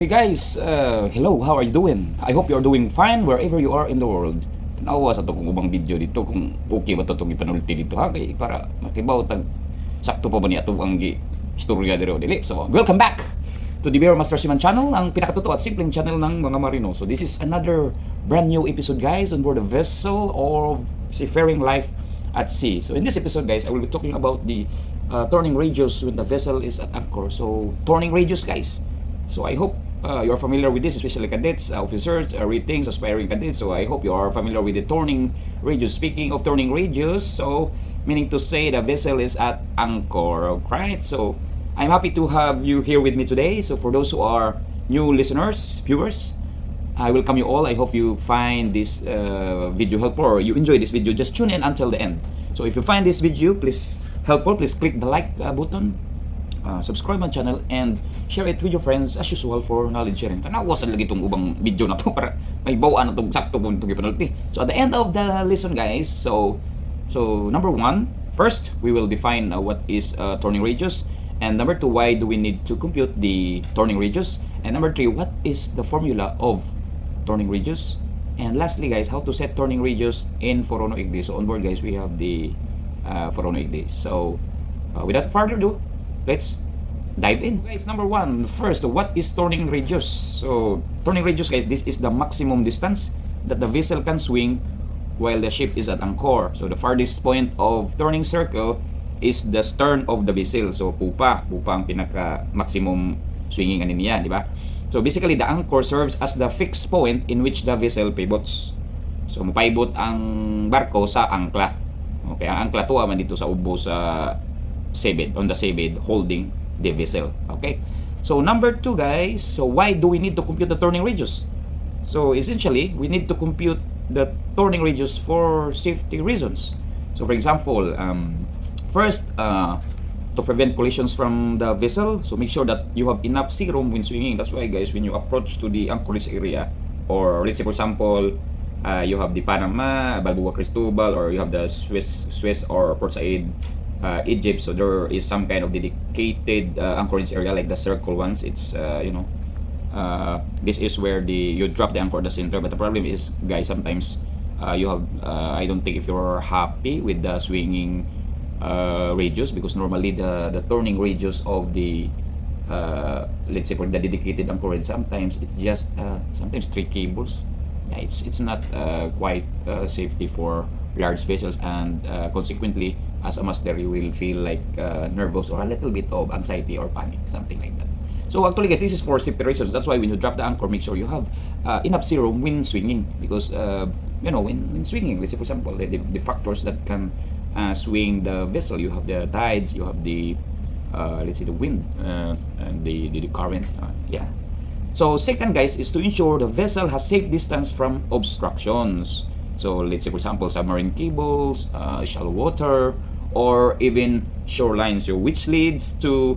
Hey guys, hello, how are you doing? I hope you're doing fine wherever you are in the world. Tanawa sa itong ubang video dito kung okay ba ito itong ipanulti dito ha, kay para makibaw tag sakto pa ba niya ito ang istorya dito dili. So, welcome back to the Bear Master Siman channel, ang pinakatuto at simpleng channel ng mga marino. So, this is another brand new episode guys on board a vessel or seafaring life at sea. So, in this episode guys, I will be talking about the turning radius when the vessel is at anchor. So, turning radius guys. So, I hope you're familiar with this, especially cadets, officers, ratings, aspiring cadets. So I hope you are familiar with the turning radius. Speaking of turning radius, so meaning to say the vessel is at anchor, right? So I'm happy to have you here with me today. So for those who are new listeners, viewers, I welcome you all. I hope you find this video helpful or you enjoy this video. Just tune in until the end. So if you find this video, please helpful, please click the like button. Subscribe my channel and share it with your friends as usual for knowledge sharing. Tanawasan lagi itong ubang video na to para may bawaan na itong sakto po itong ipanulti. So at the end of the lesson guys, so number one, first we will define what is turning radius, and number two, why do we need to compute the turning radius, and number three, what is the formula of turning radius, and lastly guys, how to set turning radius in Forono Igdi. So on board guys, we have the Forono Igdi. So without further ado, let's dive in. Guys, number one, first, what is turning radius? So, turning radius, guys, this is the maximum distance that the vessel can swing while the ship is at anchor. So, the farthest point of turning circle is the stern of the vessel. So, pupa ang pinaka-maximum swinging ano niya, di ba? So, basically, the anchor serves as the fixed point in which the vessel pivots. So, mapivot ang barko sa angkla. Okay, ang angkla tuwa man dito sa ubo sa seabed, on the seabed holding the vessel. Okay, so number two guys, so why do we need to compute the turning radius? So essentially we need to compute the turning radius for safety reasons. So for example, first, to prevent collisions from the vessel, so make sure that you have enough sea room when swinging. That's why guys, when you approach to the anchorage area, or let's say for example, you have the Panama, Balboa Cristobal, or you have the Swiss or Port Said, Egypt, so there is some kind of dedicated anchorage area like the circle ones. It's this is where you drop the anchor at the center. But the problem is guys, sometimes you have I don't think if you're happy with the swinging radius, because normally the turning radius of the let's say for the dedicated anchorage, sometimes it's just sometimes 3 cables. Yeah, it's not quite safety for large vessels, and consequently as a master you will feel like nervous or a little bit of anxiety or panic, something like that. So actually guys, this is for safety reasons. That's why when you drop the anchor, make sure you have enough sea room when swinging, because you know, when swinging, let's say for example, the factors that can swing the vessel, you have the tides, you have the let's say the wind, and the current, yeah. So second guys is to ensure the vessel has safe distance from obstructions. So let's say for example, submarine cables, shallow water, or even shorelines, so which leads to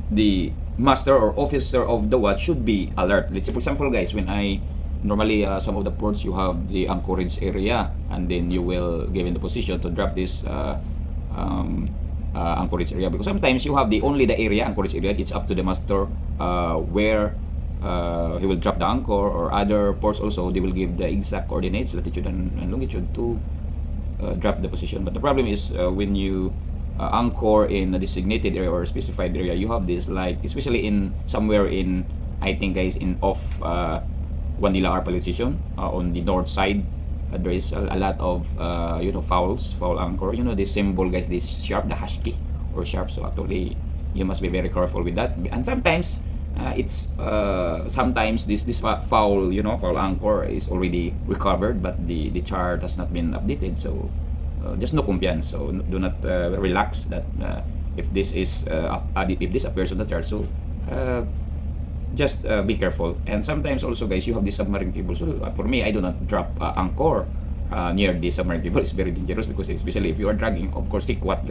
the master or officer of the watch should be alert. Let's say for example guys, when I normally some of the ports you have the anchorage area, and then you will given the position to drop this anchorage area, because sometimes you have only the area, anchorage area. It's up to the master where he will drop the anchor, or other ports also, they will give the exact coordinates, latitude and longitude to drop the position. But the problem is when you anchor in a designated area or specified area, you have this, like especially in somewhere in, I think guys, in off Wandila Arpal position on the north side, there is a lot of you know, foul anchor. You know this symbol guys, this sharp, the hash key or sharp. So actually you must be very careful with that. And sometimes it's sometimes this foul, you know, foul anchor is already recovered, but the chart has not been updated. So just no kumpiyan. So do not relax that if this is if this appears on the chart. So just be careful. And sometimes also guys, you have the submarine cable. So for me, I do not drop anchor near the submarine cable. It's very dangerous, because especially if you are dragging, of course, sikwat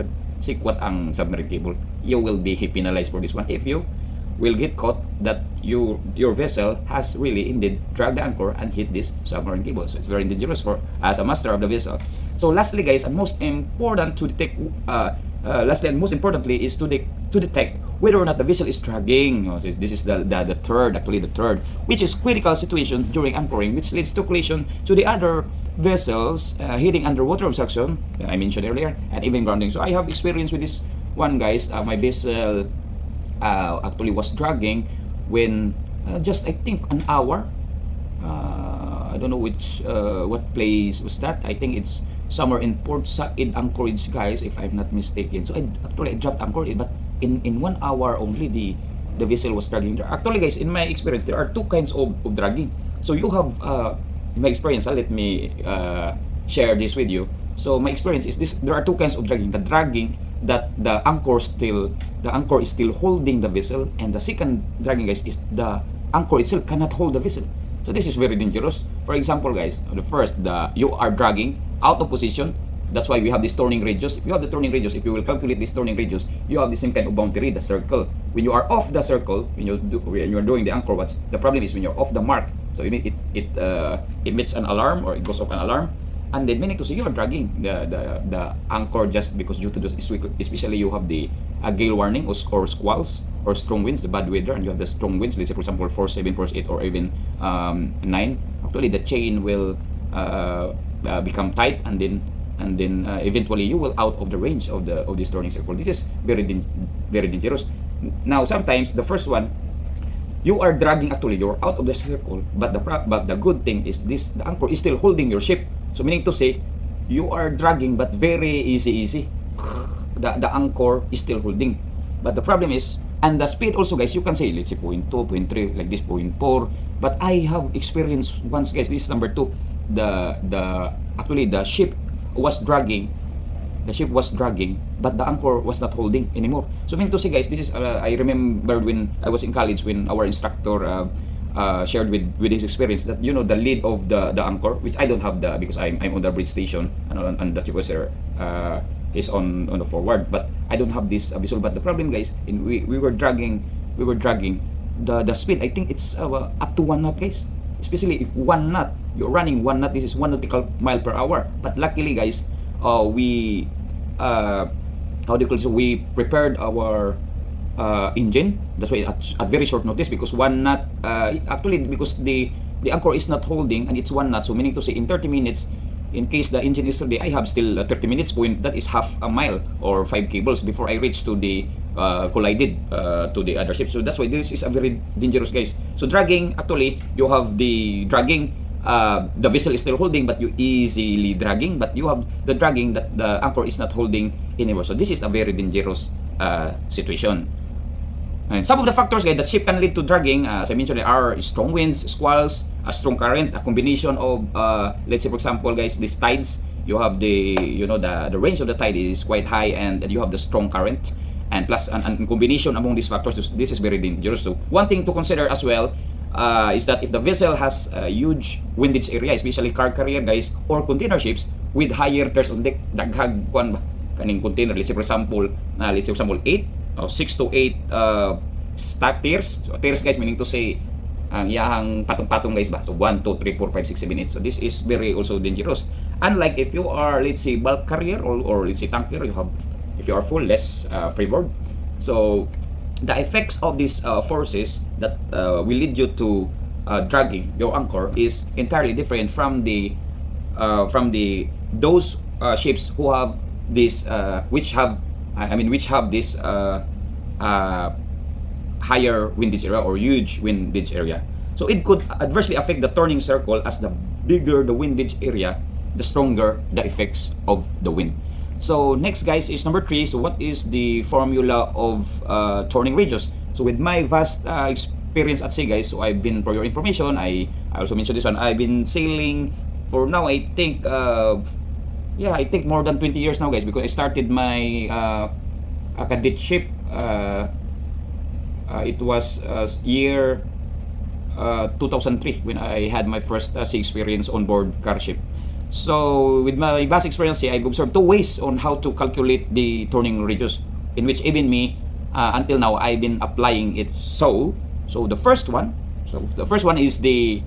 ang submarine cable. You will be penalized for this one if you will get caught that your vessel has really indeed dragged the anchor and hit this submarine cable. So it's very dangerous for as a master of the vessel. So lastly guys, and most important to detect lastly and most importantly is to detect whether or not the vessel is dragging. This is the third, actually the third, which is critical situation during anchoring, which leads to collision to the other vessels heading underwater obstruction, I mentioned earlier, and even grounding. So I have experience with this one, guys. My vessel actually was dragging when just I think an hour. I don't know which what place was that. I think it's somewhere in Port Said Anchorage, guys, if I'm not mistaken. So I dropped anchor, but in 1 hour only the vessel was dragging there. Actually, guys, in my experience, there are two kinds of dragging. So you have in my experience, let me share this with you. So my experience is this: there are two kinds of dragging. The dragging that the anchor is still holding the vessel, and the second dragging, guys, is the anchor itself cannot hold the vessel. So this is very dangerous. For example, guys, the first, you are dragging out of position. That's why we have this turning radius. If you have the turning radius, if you will calculate this turning radius, you have the same kind of boundary, the circle. When you are off the circle, when you are doing the anchor watch, the problem is when you're off the mark. So it emits an alarm, or it goes off an alarm, and then meaning to say you are dragging the anchor just because due to this, especially you have the gale warning or squalls or strong winds, the bad weather, and you have the strong winds. Let's say for example 4.7, 4.8, or even 9. Actually, the chain will become tight, and then eventually you will out of the range of this turning circle. This is very dangerous. Now sometimes the first one, you are dragging, actually you're out of the circle, but the good thing is this: the anchor is still holding your ship. So meaning to say, you are dragging but very easy. The anchor is still holding, but the problem is, and the speed also, guys, you can say let's say 0.2, 0.3, like this 0.4. But I have experienced once, guys, this is number 2. Actually the ship was dragging, but the anchor was not holding anymore. So meaning to say, guys, this is I remember when I was in college, when our instructor shared with his experience, that the lead of the anchor, which I don't have because I'm on the bridge station, and the chief is on the forward, but I don't have this visual. But the problem, guys, we were dragging the speed. I think it's up to 1 knot, guys. Especially if 1 knot, you're running 1 knot, this is 1 nautical mile per hour. But luckily, guys, we we prepared our engine. That's why at very short notice, because 1 knot, actually because the anchor is not holding and it's 1 knot, so meaning to say in 30 minutes, in case the engine is ready, I have still 30 minutes point, that is half a mile or 5 cables before I reach to the collided to the other ship. So that's why this is a very dangerous, guys. So dragging, actually you have the dragging, the vessel is still holding but you easily dragging, but you have the dragging that the anchor is not holding anymore. So this is a very dangerous situation. And some of the factors, guys, that ship can lead to dragging, as I mentioned, are strong winds, squalls, a strong current, a combination of let's say for example, guys, these tides. You have the the range of the tide is quite high, and you have the strong current, and plus an combination among these factors, this is very dangerous. So one thing to consider as well is that if the vessel has a huge windage area, especially car carrier, guys, or container ships with higher tiers on deck, daghag kwan ba kaning container, let's say for example 8 or 6 to 8 stack tiers. So tiers, guys, meaning to say ang iyahang patong-patong, guys, ba. So 1, 2, 3, 4, 5, 6, 7, 8. So this is very also dangerous. Unlike if you are, let's say, bulk carrier or let's say tanker, if you are full, less freeboard. So the effects of these forces that will lead you to dragging your anchor is entirely different from those ships who have this which have this higher windage area or huge windage area. So it could adversely affect the turning circle, as the bigger the windage area, the stronger the effects of the wind. So next, guys, is number 3. So what is the formula of turning radius? So with my vast experience at sea, guys, so I've been, for your information, I also mentioned this one, I've been sailing for now, I think I think more than 20 years now, guys, because I started my cadet ship. It was year 2003 when I had my first sea experience on board car ship. So with my vast experience, I've observed 2 ways on how to calculate the turning radius, in which even me until now I've been applying it. So the first one is the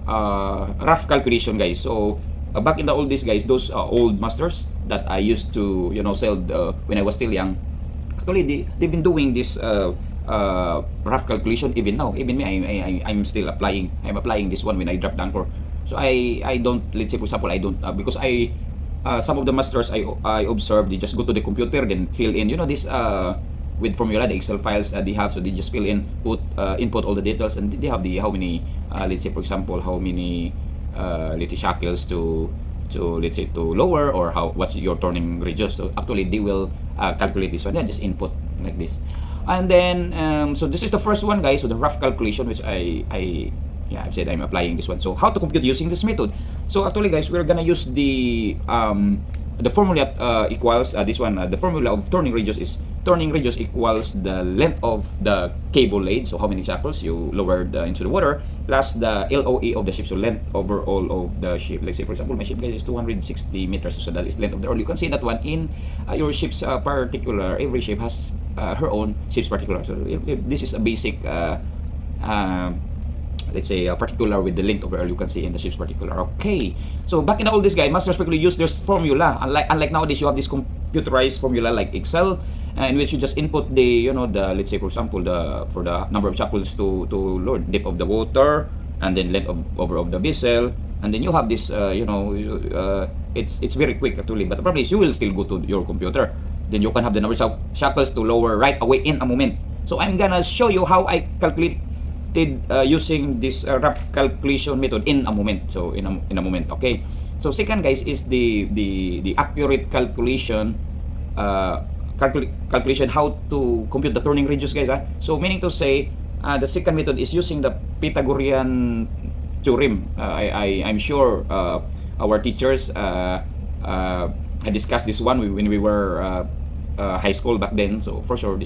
rough calculation, guys. So back in the old days, guys, those old masters that I used to sail when I was still young, Actually, they've been doing this rough calculation even now. Even me, I'm still applying. I'm applying this one when I drop the anchor. So I don't, let's say for example, I don't, because some of the masters I observed, they just go to the computer, then fill in, this with formula, the Excel files that they have. So they just fill in, input all the details, and they have the how many, let's say for example, how many let's say shackles to let's say to lower, or what's your turning radius. So actually they will calculate this one. Yeah, just input like this. And then so this is the first one, guys. So the rough calculation, which I've said I'm applying this one. So how to compute using this method? So actually, guys, we're gonna use the formula equals this one. The formula of turning radius equals the length of the cable laid. So how many shackles you lowered into the water, plus the LOE of the ship. So length overall of the ship. Let's say for example, my ship, guys, is 260 meters. So that is length of the hull. You can see that one in your ship's particular. Every ship has her own ship's particular. So if this is a basic let's say particular with the length of the hull, you can see in the ship's particular. Okay, so back in the old days, guys, masters frequently use this formula. Unlike nowadays, you have this computerized formula like Excel, in which you just input the let's say for example for the number of shackles to load, depth of the water, and then length of the vessel, and then you have this it's very quick actually. But the problem is you will still go to your computer, then you can have the number of shackles to lower right away in a moment. So I'm gonna show you how I calculate using this rough calculation method in a moment. So in a moment. Okay, so second, guys, is the accurate calculation calculation how to compute the turning radius, guys. So meaning to say, the second method is using the Pythagorean Theorem. I'm sure our teachers had discussed this one when we were high school back then. So for sure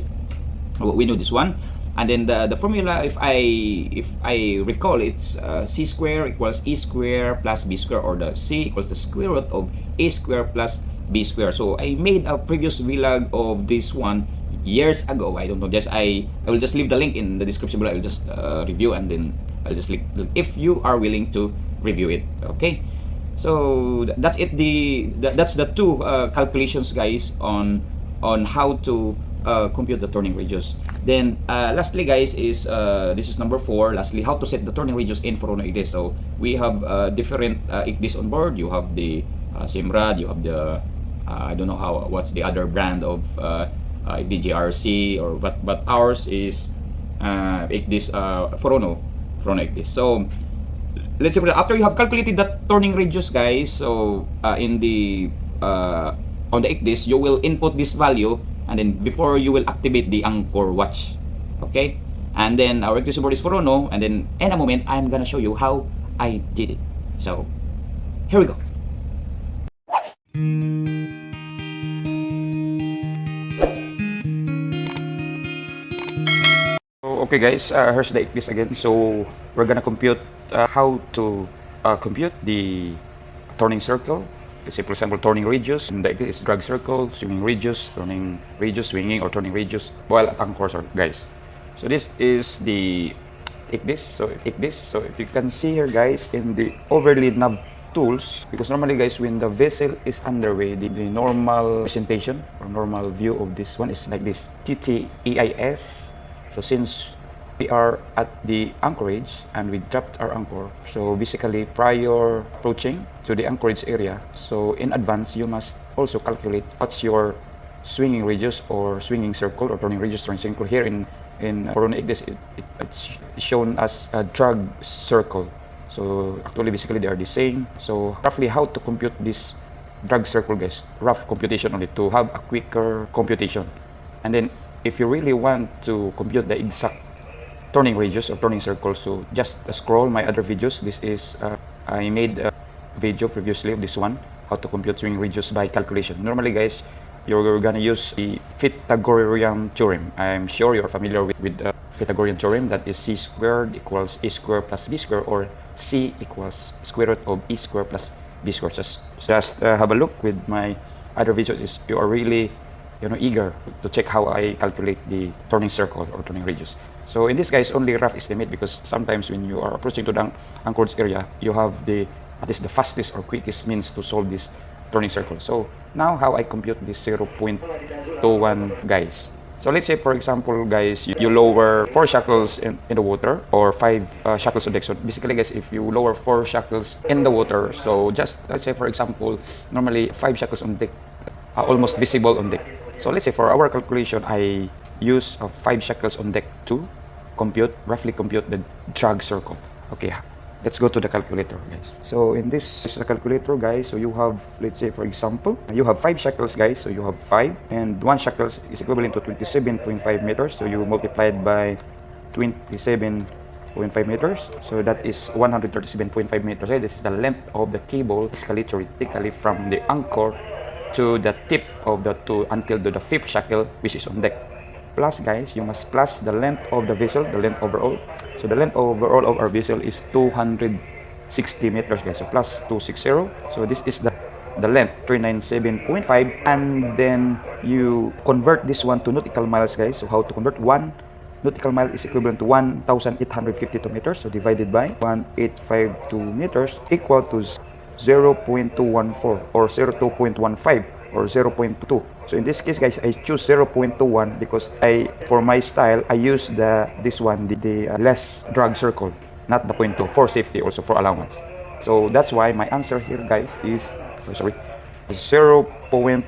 we know this one. And then the formula, if I recall, it's c square equals e square plus b square, or the c equals the square root of a square plus b square. So I made a previous vlog of this one years ago. I don't know, I will just leave the link in the description below. I will just review, and then I'll just link if you are willing to review it. Okay, so that's it. That's the two calculations, guys, on how to compute the turning radius. Then lastly, guys, is this is number 4. Lastly, how to set the turning radius in for ICDIS. So we have different ICDIS on board. You have the Simrad, you have the I don't know what's the other brand of DJRC, or but ours is ICDIS Forono ICDIS. So let's say after you have calculated that turning radius, guys, so in the on the ICDIS, you will input this value, and then before you will activate the anchor watch. Okay, and then our ICDIS board is Forono, and then in a moment I'm gonna show you how I did it. So here we go. Okay, guys, here's the ICDIS again. So we're gonna compute how to compute the turning circle. Let's say for example turning radius. In the ICDIS is drag circle, swinging radius, turning radius, swinging or turning radius while at anchor, guys. So this is the ICDIS. So if you can see here, guys, in the overlay nav tools, because normally, guys, when the vessel is underway, the normal presentation or normal view of this one is like this, TTEIS. So since we are at the anchorage and we dropped our anchor, so basically prior approaching to the anchorage area, so in advance you must also calculate what's your swinging radius or swinging circle or turning radius, turning circle. Here in Forono ICDIS, it's shown as a drag circle. So actually basically they are the same. So roughly how to compute this drag circle, guys, rough computation only to have a quicker computation. And then if you really want to compute the exact turning radius or turning circle, so just scroll my other videos. This is I made a video previously of this one, how to compute swing radius by calculation. Normally, guys, you're gonna use the Pythagorean Theorem. I'm sure you're familiar with the Pythagorean Theorem, that is c squared equals a square plus b square, or c equals square root of e square plus b square. Just have a look with my other videos if you are really eager to check how I calculate the turning circle or turning radius. So in this, guys, only rough estimate, because sometimes when you are approaching to the anchorage area, you have at least the fastest or quickest means to solve this turning circle. So now how I compute this 0.21, guys. So let's say, for example, guys, you lower 4 shackles in the water, or 5 shackles on deck. So basically, guys, if you lower 4 shackles in the water, so just let's say, for example, normally 5 shackles on deck are almost visible on deck. So let's say for our calculation, I use 5 shackles on deck to roughly compute the drag circle. Okay, let's go to the calculator, guys. So in this is the calculator, guys. So you have, let's say, for example, you have 5 shackles, guys. So you have 5, and 1 shackles is equivalent to 27.5 meters. So you multiply it by 27.5 meters. So that is 137.5 meters. Right? This is the length of the cable escalatorically from the anchor to the tip of the two until to the 5th shackle, which is on deck. Plus, guys, you must plus the length of the vessel, the length overall. So the length overall of our vessel is 260 meters, guys. So plus 260. So this is the length, 397.5. And then you convert this one to nautical miles, guys. So how to convert? 1 nautical mile is equivalent to 1,852 meters. So divided by 1,852 meters equal to 0.214 or 02.15 or 0.2. So in this case, guys, I choose 0.21 because for my style, I use the less drag circle, not the 0.2, for safety, also for allowance. So that's why my answer here, guys, is 0.21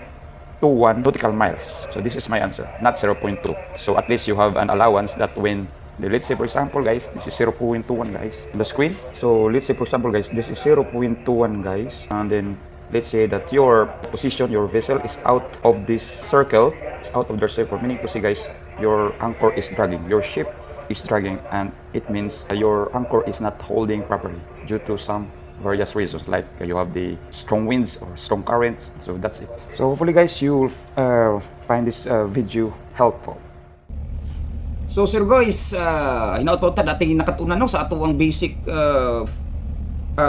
nautical miles. So this is my answer, not 0.2. So at least you have an allowance that when, let's say, for example, guys, this is 0.21, guys, on the screen. So let's say, for example, guys, this is 0.21, guys, and then let's say that your position, your vessel is out of this circle, meaning to say, guys, your anchor is dragging, your ship is dragging, and it means your anchor is not holding properly due to some various reasons, like you have the strong winds or strong currents. So that's it. So hopefully, guys, you will find this video helpful. So sir, guys, hinaut-out natin nakatunan no sa ato ang basic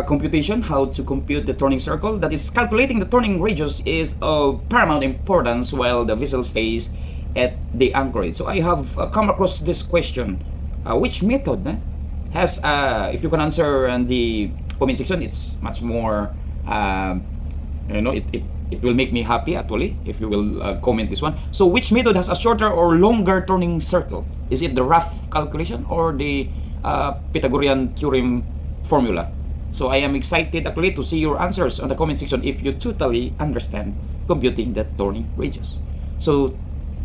computation, how to compute the turning circle. That is, calculating the turning radius is of paramount importance while the vessel stays at the anchorage. So I have come across this question, which method has, if you can answer in the comment section, it's much more, it will make me happy actually if you will comment this one. So which method has a shorter or longer turning circle? Is it the rough calculation or the Pythagorean Theorem formula? So I am excited actually to see your answers on the comment section if you totally understand computing that turning radius. So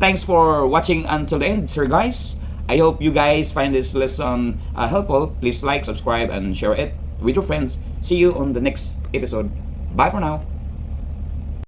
thanks for watching until the end, sir, guys. I hope you guys find this lesson helpful. Please like, subscribe, and share it with your friends. See you on the next episode. Bye for now.